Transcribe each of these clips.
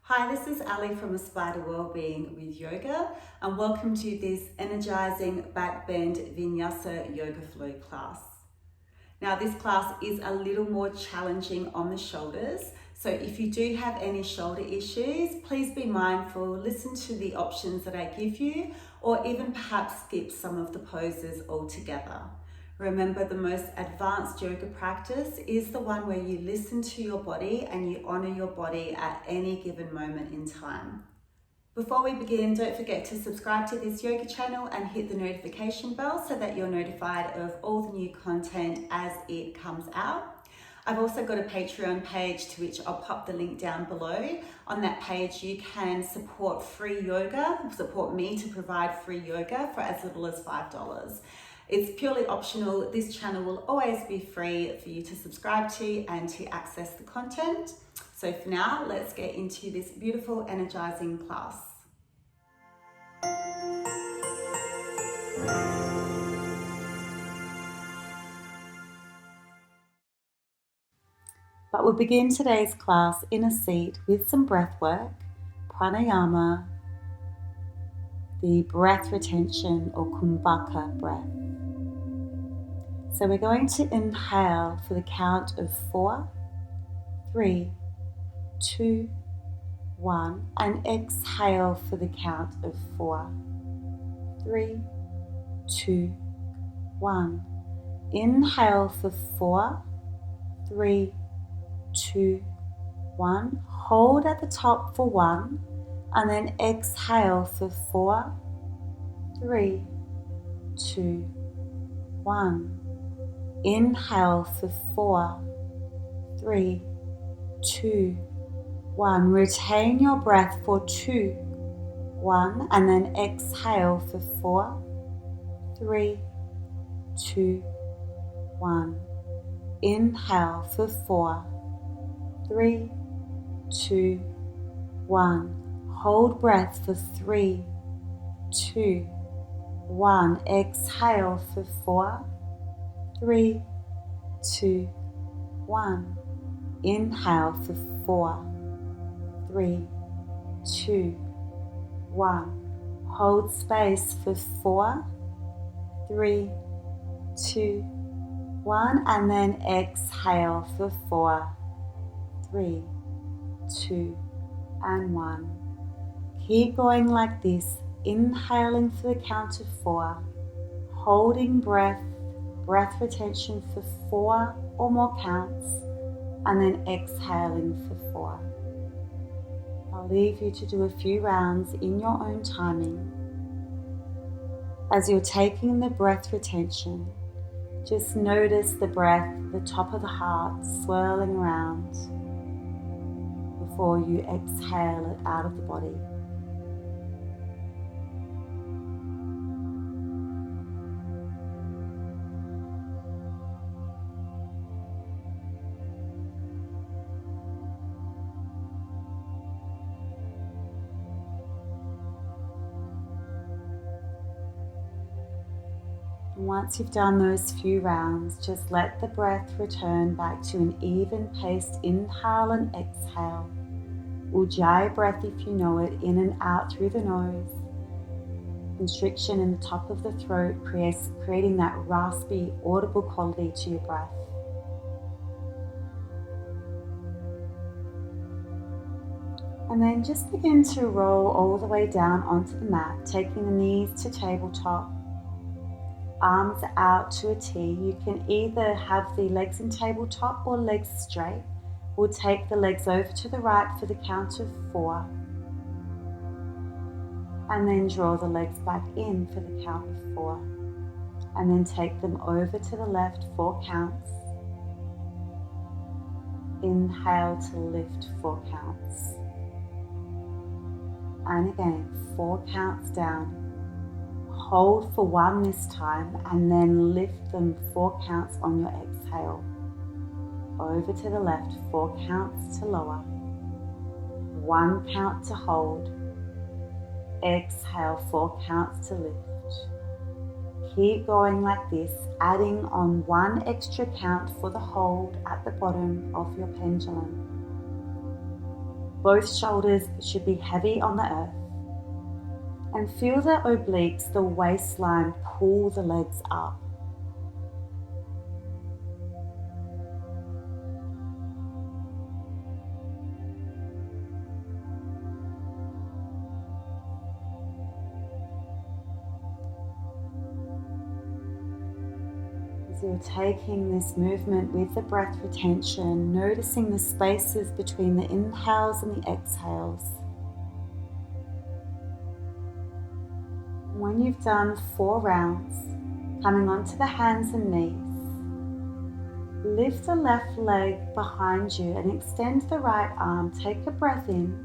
Hi, this is Ali from Aspire to Wellbeing with Yoga, and welcome to this Energizing Backbend Vinyasa Yoga Flow class. Now, this class is a little more challenging on the shoulders, so if you do have any shoulder issues, please be mindful, listen to the options that I give you, or even perhaps skip some of the poses altogether. Remember, the most advanced yoga practice is the one where you listen to your body and you honor your body at any given moment in time. Before we begin, don't forget to subscribe to this yoga channel and hit the notification bell so that you're notified of all the new content as it comes out. I've also got a Patreon page to which I'll pop the link down below. On that page, you can support free yoga, support me to provide free yoga for as little as $5. It's purely optional. This channel will always be free for you to subscribe to and to access the content. So for now, let's get into this beautiful energizing class. But we'll begin today's class in a seat with some breath work, pranayama, the breath retention or kumbhaka breath. So we're going to inhale for the count of 4, 3, 2, 1, and exhale for the count of 4, 3, 2, 1. Inhale for 4, 3, 2, 1. Hold at the top for 1, and then exhale for 4, 3, 2, 1. Inhale for 4, 3, 2, 1. Retain your breath for 2, 1, and then exhale for 4, 3, 2, 1. Inhale for 4, 3, 2, 1. Hold breath for 3, 2, 1. Exhale for 4, 3, 2, 1. Inhale for 4, 3, 2, 1. Hold space for 4, 3, 2, 1. And then exhale for 4, 3, 2, and 1. Keep going like this, inhaling for the count of 4, holding breath retention for 4 or more counts, and then exhaling for 4. I'll leave you to do a few rounds in your own timing. As you're taking the breath retention, just notice the breath, the top of the heart swirling around before you exhale it out of the body. Once you've done those few rounds, just let the breath return back to an even paced inhale and exhale. Ujjayi breath, if you know it, in and out through the nose. Constriction in the top of the throat, creating that raspy, audible quality to your breath. And then just begin to roll all the way down onto the mat, taking the knees to tabletop. Arms out to a T. You can either have the legs in tabletop or legs straight. We'll take the legs over to the right for the count of 4. And then draw the legs back in for the count of 4. And then take them over to the left 4 counts. Inhale to lift 4 counts. And again, 4 counts down. Hold for 1 this time, and then lift them 4 counts on your exhale. Over to the left, 4 counts to lower. 1 count to hold. Exhale, 4 counts to lift. Keep going like this, adding on 1 extra count for the hold at the bottom of your pendulum. Both shoulders should be heavy on the earth. And feel the obliques, the waistline, pull the legs up. As you're taking this movement with the breath retention, noticing the spaces between the inhales and the exhales. When you've done 4 rounds, coming onto the hands and knees, lift the left leg behind you and extend the right arm. Take a breath in.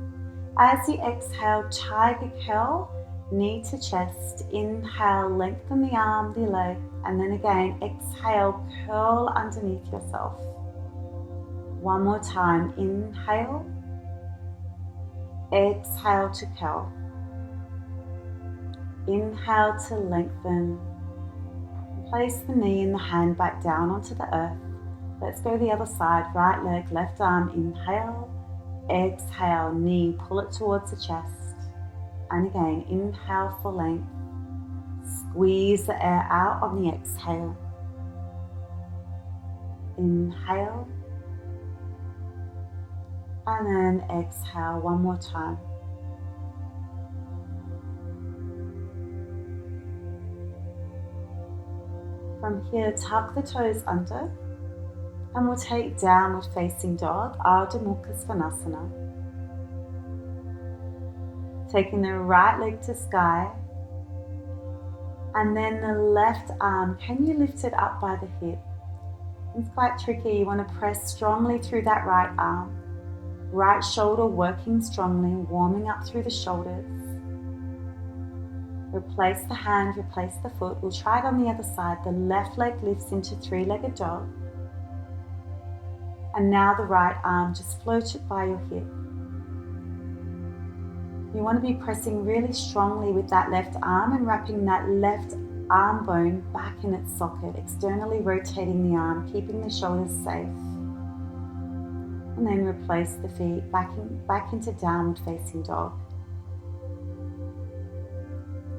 As you exhale, tiger curl, knee to chest. Inhale, lengthen the arm, the leg, and then again, exhale, curl underneath yourself. One more time, inhale, exhale to curl. Inhale to lengthen. Place the knee and the hand back down onto the earth. Let's go the other side. Right leg, left arm. Inhale, exhale, knee, pull it towards the chest. And again, inhale for length. Squeeze the air out on the exhale. Inhale. And then exhale one more time. From here, tuck the toes under and we'll take downward facing dog, Ardha Mukha Svanasana. Taking the right leg to sky and then the left arm, can you lift it up by the hip? It's quite tricky, you want to press strongly through that right arm. Right shoulder working strongly, warming up through the shoulders. Replace the hand, replace the foot. We'll try it on the other side. The left leg lifts into 3-legged dog. And now the right arm, just float it by your hip. You want to be pressing really strongly with that left arm and wrapping that left arm bone back in its socket, externally rotating the arm, keeping the shoulders safe. And then replace the feet back into downward facing dog.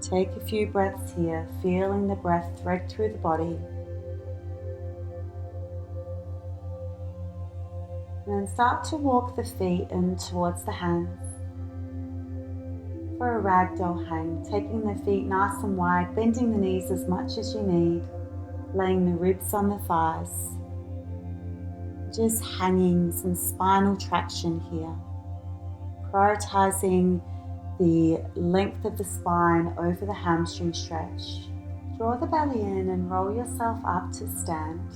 Take a few breaths here, feeling the breath thread through the body. And then start to walk the feet in towards the hands. For a ragdoll hang, taking the feet nice and wide, bending the knees as much as you need, laying the ribs on the thighs. Just hanging some spinal traction here. Prioritizing the length of the spine over the hamstring stretch. Draw the belly in and roll yourself up to stand.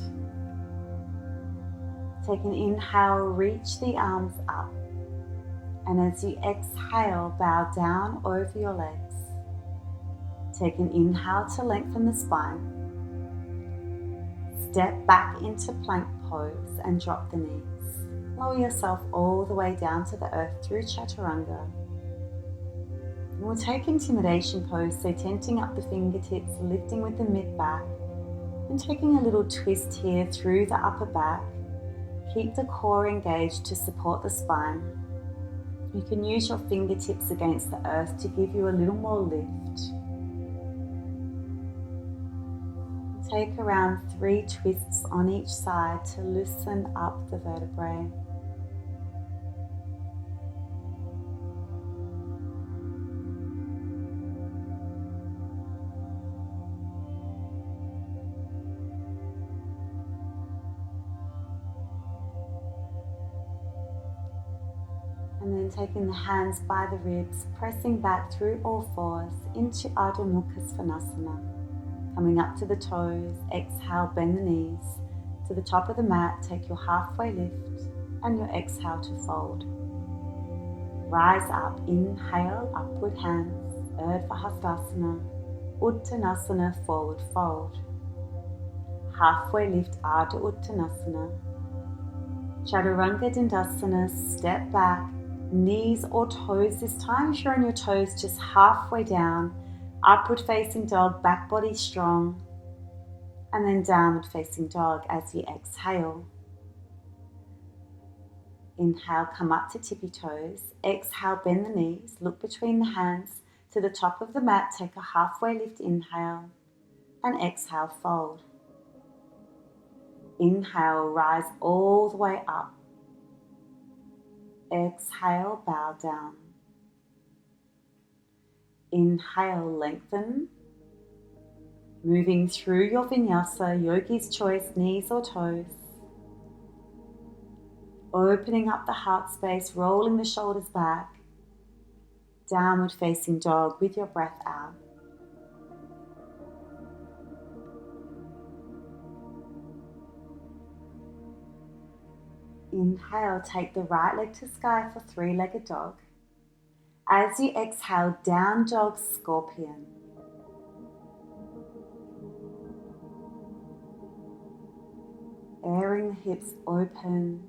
Take an inhale, reach the arms up. And as you exhale, bow down over your legs. Take an inhale to lengthen the spine. Step back into plank pose and drop the knees. Lower yourself all the way down to the earth through chaturanga. And we'll take Intimidation Pose, so tenting up the fingertips, lifting with the mid-back, and taking a little twist here through the upper back. Keep the core engaged to support the spine. You can use your fingertips against the earth to give you a little more lift. Take around 3 twists on each side to loosen up the vertebrae. And then taking the hands by the ribs, pressing back through all fours into Ardha Mukha Svanasana. Coming up to the toes, exhale, bend the knees. To the top of the mat, take your halfway lift and your exhale to fold. Rise up, inhale, upward hands, Urdhva Hastasana, Uttanasana, forward fold. Halfway lift, Ardha Uttanasana. Chaturanga Dandasana, step back, knees or toes this time. If you're on your toes, just halfway down. Upward facing dog, back body strong. And then downward facing dog as you exhale. Inhale, come up to tippy toes. Exhale, bend the knees. Look between the hands to the top of the mat. Take a halfway lift, inhale. And exhale, fold. Inhale, rise all the way up. Exhale, bow down. Inhale, lengthen. Moving through your vinyasa, yogi's choice, knees or toes. Opening up the heart space, rolling the shoulders back. Downward facing dog with your breath out. Inhale, take the right leg to sky for three-legged dog. As you exhale, down dog, scorpion. Airing the hips open.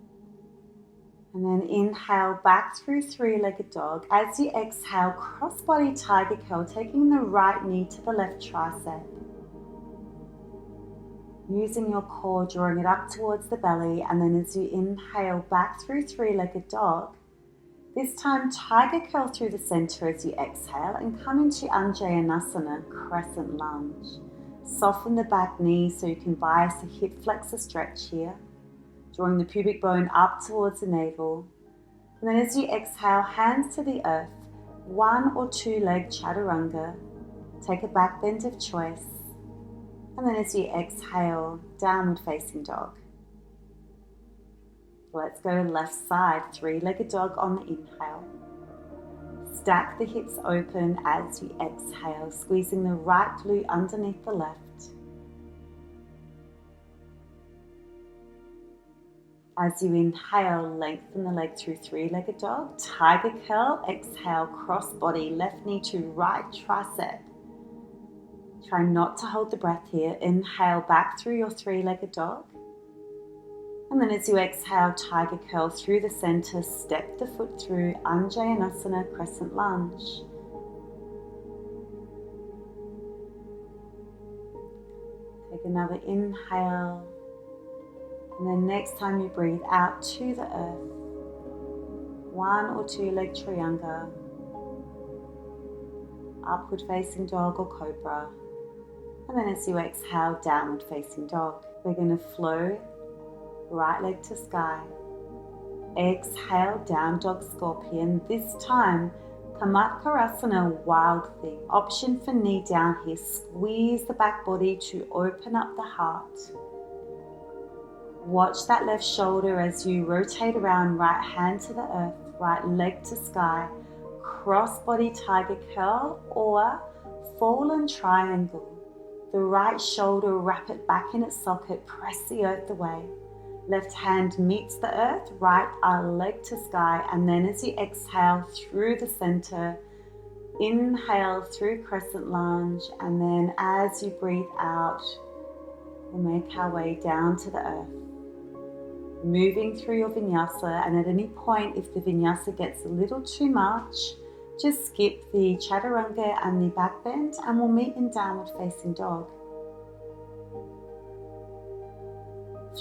And then inhale, back through three-legged dog. As you exhale, cross-body tiger curl, taking the right knee to the left tricep. Using your core, drawing it up towards the belly, and then as you inhale, back through three-legged dog. This time, tiger curl through the center as you exhale and come into Untitled Crescent Lunge. Soften the back knee so you can bias the hip flexor stretch here. Drawing the pubic bone up towards the navel. And then as you exhale, hands to the earth, one or two leg chaturanga. Take a back bend of choice. And then as you exhale, downward facing dog. Let's go left side, three-legged dog on the inhale. Stack the hips open as you exhale, squeezing the right glute underneath the left. As you inhale, lengthen the leg through three-legged dog. Tiger curl, exhale, cross body, left knee to right tricep. Try not to hold the breath here. Inhale back through your three-legged dog. And then as you exhale, tiger curl through the center, step the foot through Untitled Crescent Lunge. Take another inhale. And then next time you breathe out to the earth, one or two leg trianga, upward facing dog or cobra. And then as you exhale, downward facing dog. We're going to flow right leg to sky. Exhale, down dog scorpion. This time, Kamatkarasana, wild thing. Option for knee down here. Squeeze the back body to open up the heart. Watch that left shoulder as you rotate around, right hand to the earth, right leg to sky. Cross body tiger curl or fallen triangle. The right shoulder, wrap it back in its socket, press the earth away. Left hand meets the earth, right leg to sky, and then as you exhale through the center, inhale through Crescent Lunge, and then as you breathe out, we'll make our way down to the earth. Moving through your vinyasa, and at any point if the vinyasa gets a little too much, just skip the chaturanga and the back bend and we'll meet in downward facing dog.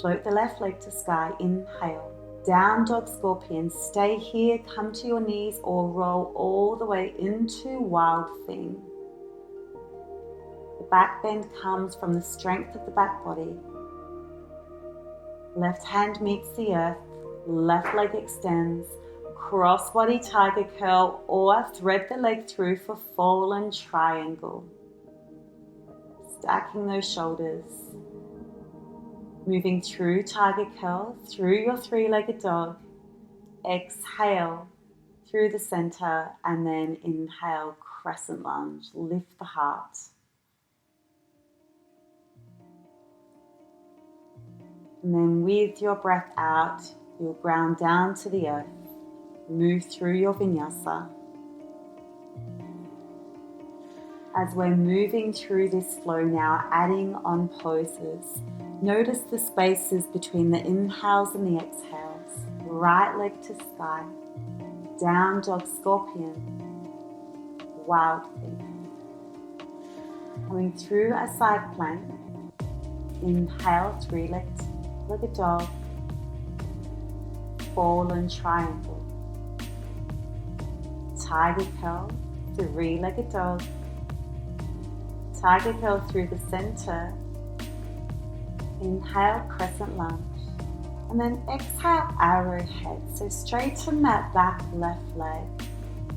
Float the left leg to sky, inhale. Down dog scorpion, stay here, come to your knees or roll all the way into wild thing. The back bend comes from the strength of the back body. Left hand meets the earth, left leg extends, cross body tiger curl or thread the leg through for fallen triangle. Stacking those shoulders. Moving through tiger curl, through your three-legged dog. Exhale through the center and then inhale, crescent lunge. Lift the heart. And then with your breath out, you'll ground down to the earth. Move through your vinyasa. As we're moving through this flow now, adding on poses, notice the spaces between the inhales and the exhales. Right leg to sky, down dog scorpion, wild thing. Coming through a side plank, inhale, three-legged dog. fallen triangle. Tiger curl, three-legged dog. Tiger curl through the center. Inhale, crescent lunge. And then exhale, arrowhead. So straighten that back left leg.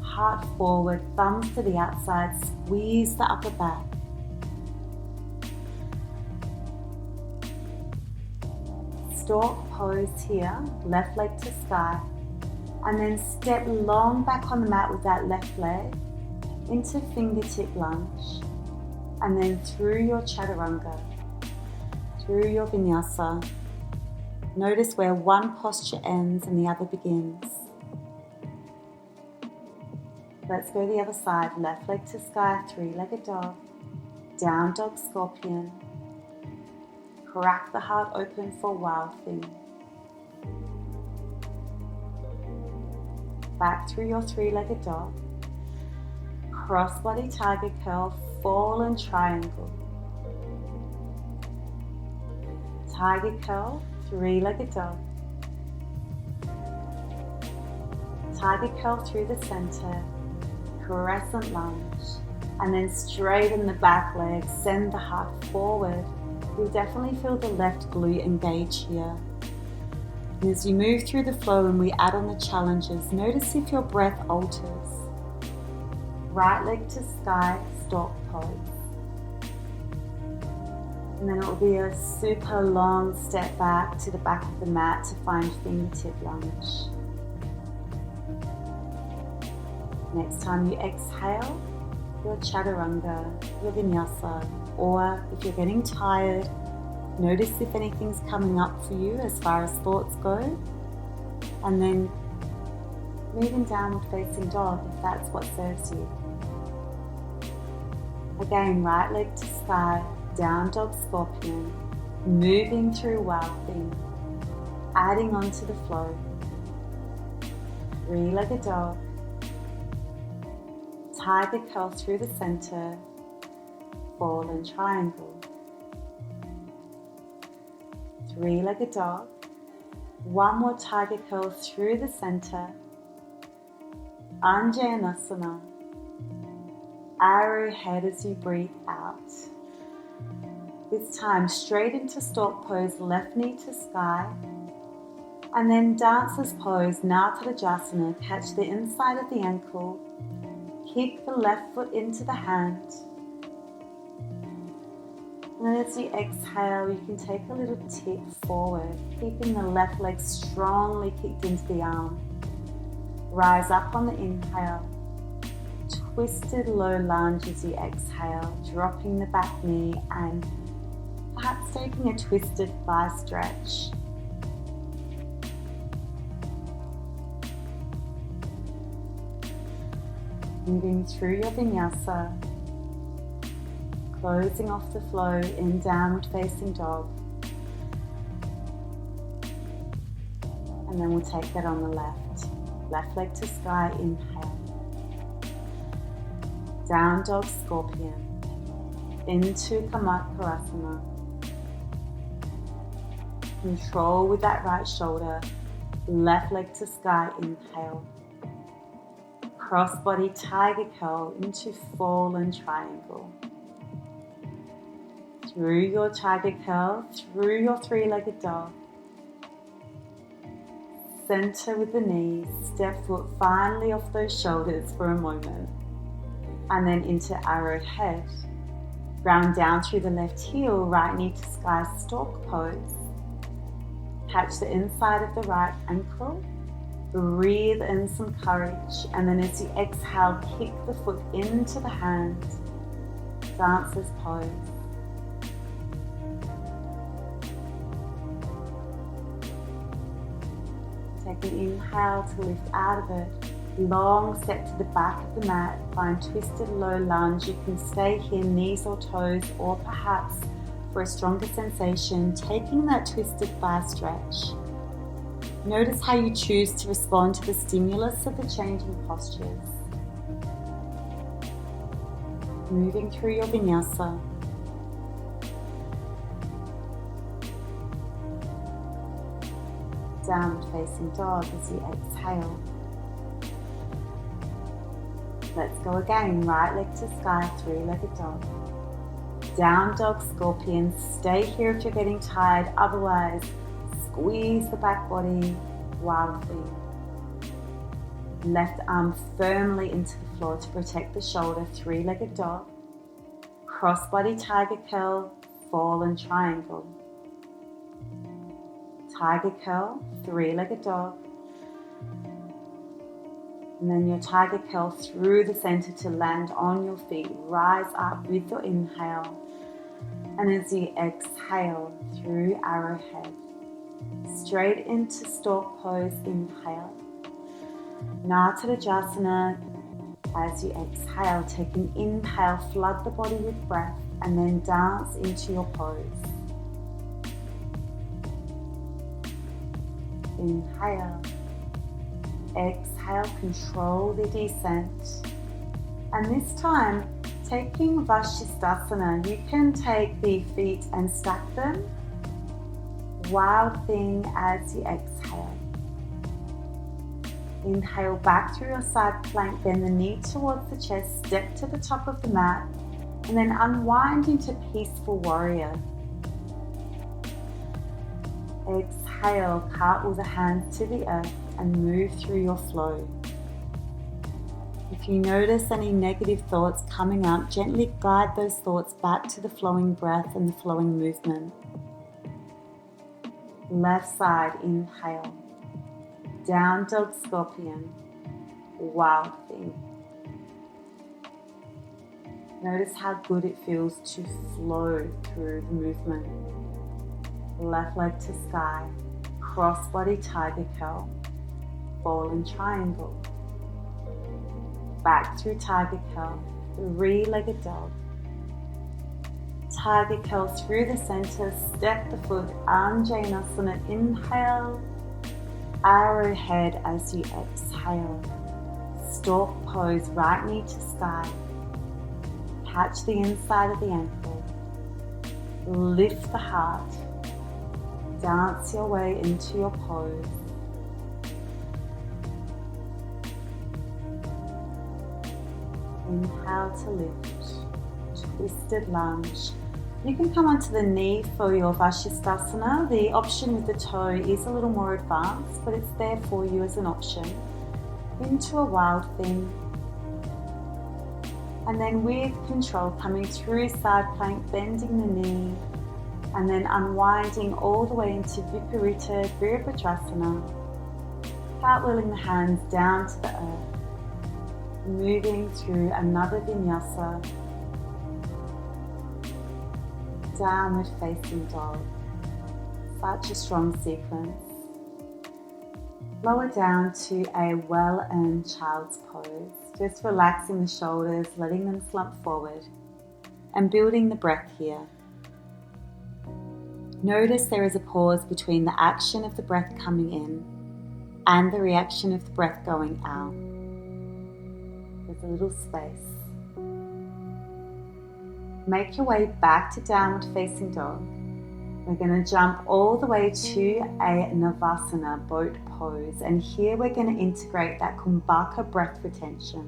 Heart forward, thumbs to the outside. Squeeze the upper back. Stork pose here, left leg to sky. And then step long back on the mat with that left leg into fingertip lunge. And then through your chaturanga, through your vinyasa. Notice where one posture ends and the other begins. Let's go the other side. Left leg to sky, three-legged dog. Down dog, scorpion. Crack the heart open for wild thing. Back through your three-legged dog. Cross-body tiger curl, fallen triangle. Tiger curl, three-legged dog. Tiger curl through the center. Crescent lunge. And then straighten the back leg. Send the heart forward. You'll definitely feel the left glute engage here. And as you move through the flow and we add on the challenges, notice if your breath alters. Right leg to sky, stork pose. And then it will be a super long step back to the back of the mat to find fingertip lunge. Next time you exhale, your chaturanga, your vinyasa, or if you're getting tired, notice if anything's coming up for you as far as thoughts go, and then moving downward facing dog if that's what serves you. Again, right leg to sky, down dog, scorpion, moving through wild thing, adding onto the flow. Three-legged dog, tiger curl through the center, fallen triangle. Three-legged dog, one more tiger curl through the center, Anjanasana, arrowhead as you breathe out. This time straight into stork pose, left knee to sky, and then dancer's pose, Natadajasana, catch the inside of the ankle, kick the left foot into the hand. And then as you exhale, you can take a little tip forward, keeping the left leg strongly kicked into the arm. Rise up on the inhale. Twisted low lunge as you exhale, dropping the back knee and perhaps taking a twisted thigh stretch. Moving through your vinyasa. Closing off the flow in downward facing dog. And then we'll take that on the left. Left leg to sky, inhale. Down dog, scorpion. Into Kamatkarasana. Control with that right shoulder. Left leg to sky, inhale. Cross body tiger curl into fallen triangle. Through your tiger curl, through your three-legged dog. Center with the knees, step foot finally off those shoulders for a moment. And then into arrowhead. Ground down through the left heel, right knee to sky, stork pose. Catch the inside of the right ankle. Breathe in some courage. And then as you exhale, kick the foot into the hand. Dancer's pose. Take an inhale to lift out of it. Long step to the back of the mat. Find twisted low lunge. You can stay here, knees or toes, or perhaps for a stronger sensation, taking that twisted thigh stretch. Notice how you choose to respond to the stimulus of the changing postures. Moving through your vinyasa. Downward facing dog as you exhale. Let's go again. Right leg to sky, three-legged dog. Down dog, scorpion. Stay here if you're getting tired. Otherwise, squeeze the back body, wild thing. Left arm firmly into the floor to protect the shoulder, three-legged dog. Cross body tiger curl, fallen triangle. Tiger curl, three-legged dog. And then your tiger curl through the center to land on your feet. Rise up with your inhale. And as you exhale through arrowhead, straight into stork pose, inhale. Natadajasana, as you exhale, take an inhale, flood the body with breath, and then dance into your pose. Inhale. Exhale, control the descent. And this time, taking Vashisthasana, you can take the feet and stack them. Wild thing as you exhale. Inhale back through your side plank, bend the knee towards the chest, step to the top of the mat, and then unwind into peaceful warrior. Exhale, cartwheel the hands to the earth and move through your flow. If you notice any negative thoughts coming up, gently guide those thoughts back to the flowing breath and the flowing movement. Left side, inhale. Down dog, scorpion. Wild thing. Notice how good it feels to flow through the movement. Left leg to sky. Cross body tiger curl. Fallen triangle. Back through tiger curl. Three-legged dog. Tiger curl through the center. Step the foot. Anjanasana. Inhale. Arrowhead as you exhale. Stork pose, right knee to sky. Catch the inside of the ankle. Lift the heart. Dance your way into your pose. Inhale to lift. Twisted lunge. You can come onto the knee for your Vashisthasana. The option with the toe is a little more advanced, but it's there for you as an option. Into a wild thing. And then with control, coming through side plank, bending the knee, and then unwinding all the way into Viparita Virabhadrasana. Cartwheeling the hands down to the earth. Moving through another vinyasa. Downward facing dog. Such a strong sequence. Lower down to a well-earned child's pose. Just relaxing the shoulders, letting them slump forward, and building the breath here. Notice there is a pause between the action of the breath coming in and the reaction of the breath going out. There's a little space. Make your way back to downward facing dog. We're going to jump all the way to a Navasana, boat pose. And here we're going to integrate that Kumbhaka breath retention.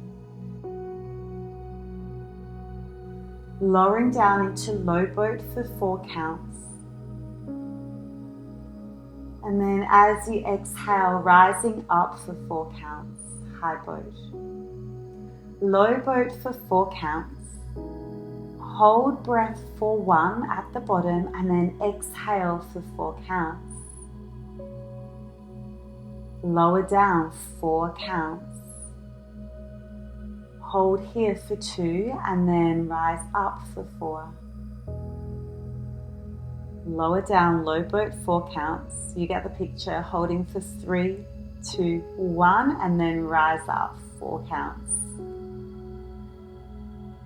Lowering down into low boat for 4 counts. And then as you exhale, rising up for 4 counts, high boat. Low boat for 4 counts. Hold breath for 1 at the bottom and then exhale for 4 counts. Lower down 4 counts. Hold here for 2 and then rise up for 4. Lower down, low boat 4 counts. You get the picture, holding for 3, 2, 1 and then rise up 4 counts.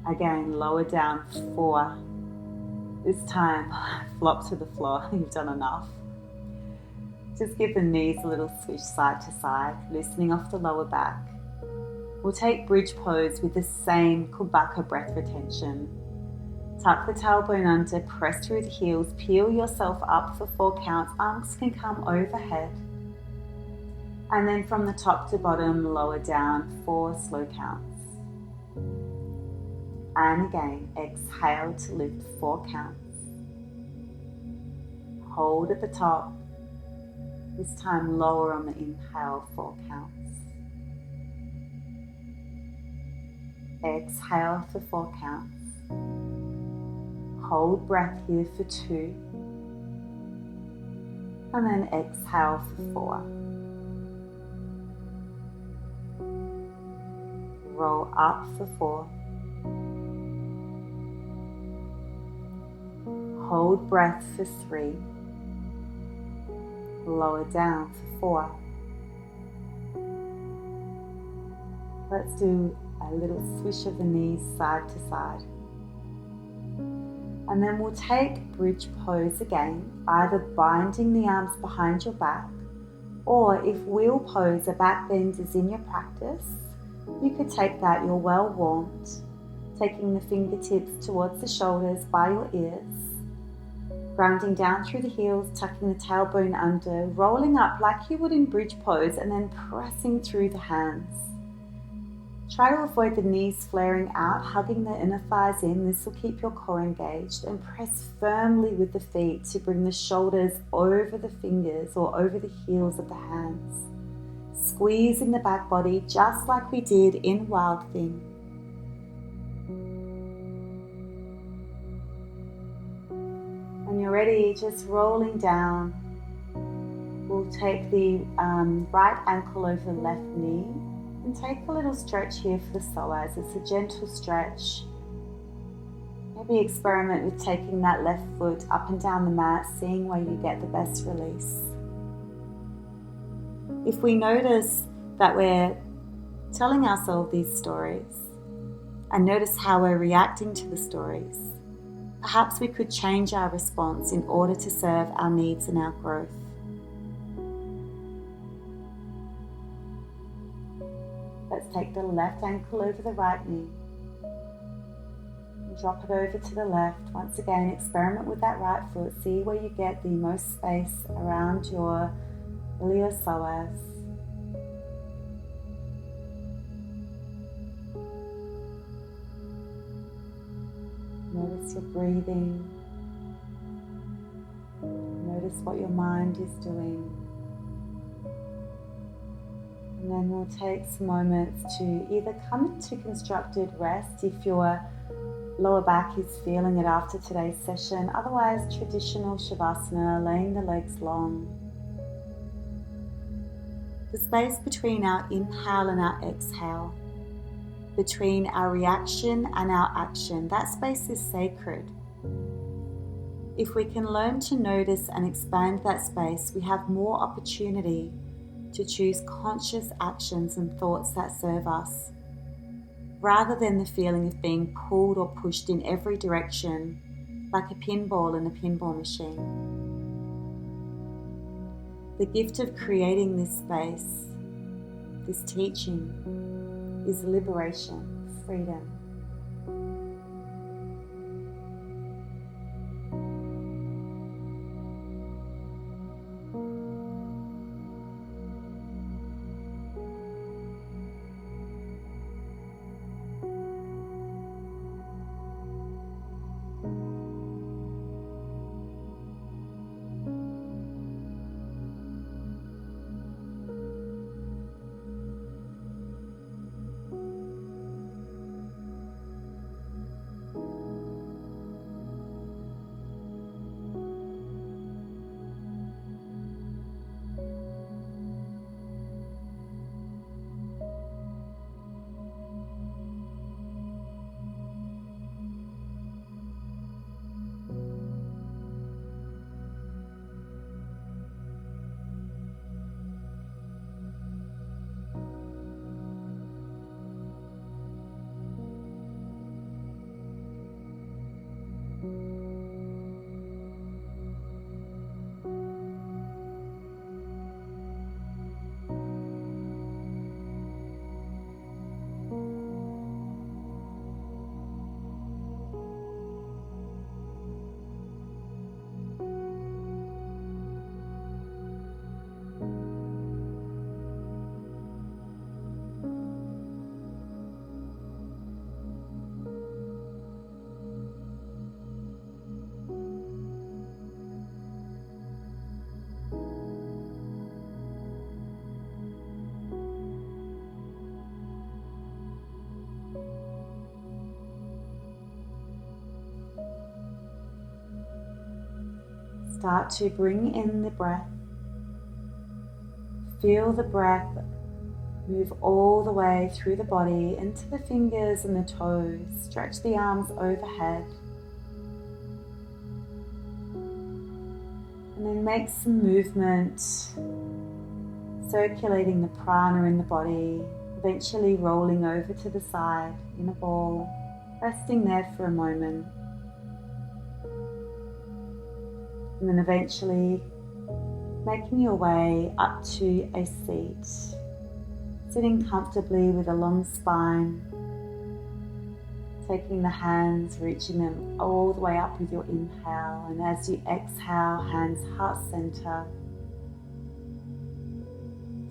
Again, lower down 4. This time, flop to the floor. You've done enough. Just give the knees a little switch side to side, loosening off the lower back. We'll take bridge pose with the same Kumbhaka breath retention. Tuck the tailbone under, press through the heels, peel yourself up for 4 counts. Arms can come overhead. And then from the top to bottom, lower down 4 slow counts. And again, exhale to lift 4 counts. Hold at the top. This time lower on the inhale, 4 counts. Exhale for 4 counts. Hold breath here for 2. And then exhale for 4. Roll up for 4. Hold breath for 3. Lower down for 4. Let's do a little swish of the knees side to side. And then we'll take bridge pose again, either binding the arms behind your back, or if wheel pose, a back bend is in your practice, you could take that, you're well warmed, taking the fingertips towards the shoulders by your ears, grounding down through the heels, tucking the tailbone under, rolling up like you would in bridge pose, and then pressing through the hands. Try to avoid the knees flaring out, hugging the inner thighs in. This will keep your core engaged, and press firmly with the feet to bring the shoulders over the fingers or over the heels of the hands. Squeezing the back body just like we did in Wild Thing. When you're ready, just rolling down, we'll take the right ankle over the left knee and take a little stretch here for the psoas. It's a gentle stretch. Maybe experiment with taking that left foot up and down the mat, seeing where you get the best release. If we notice that we're telling ourselves these stories and notice how we're reacting to the stories, perhaps we could change our response in order to serve our needs and our growth. Let's take the left ankle over the right knee. And drop it over to the left. Once again, experiment with that right foot. See where you get the most space around your iliopsoas. Notice your breathing. Notice what your mind is doing. And then we'll take some moments to either come into constructed rest if your lower back is feeling it after today's session. Otherwise, traditional Shavasana, laying the legs long. The space between our inhale and our exhale, between our reaction and our action, that space is sacred. If we can learn to notice and expand that space, we have more opportunity to choose conscious actions and thoughts that serve us, rather than the feeling of being pulled or pushed in every direction like a pinball in a pinball machine. The gift of creating this space, this teaching, is liberation, freedom. Start to bring in the breath. Feel the breath move all the way through the body into the fingers and the toes. Stretch the arms overhead. And then make some movement, circulating the prana in the body, eventually rolling over to the side in a ball, resting there for a moment. And then eventually making your way up to a seat, sitting comfortably with a long spine, taking the hands, reaching them all the way up with your inhale, and as you exhale, hands heart center,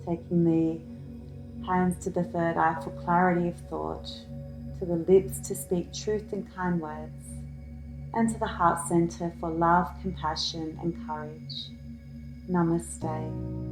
taking the hands to the third eye for clarity of thought, to the lips to speak truth and kind words, and to the heart center for love, compassion and courage. Namaste.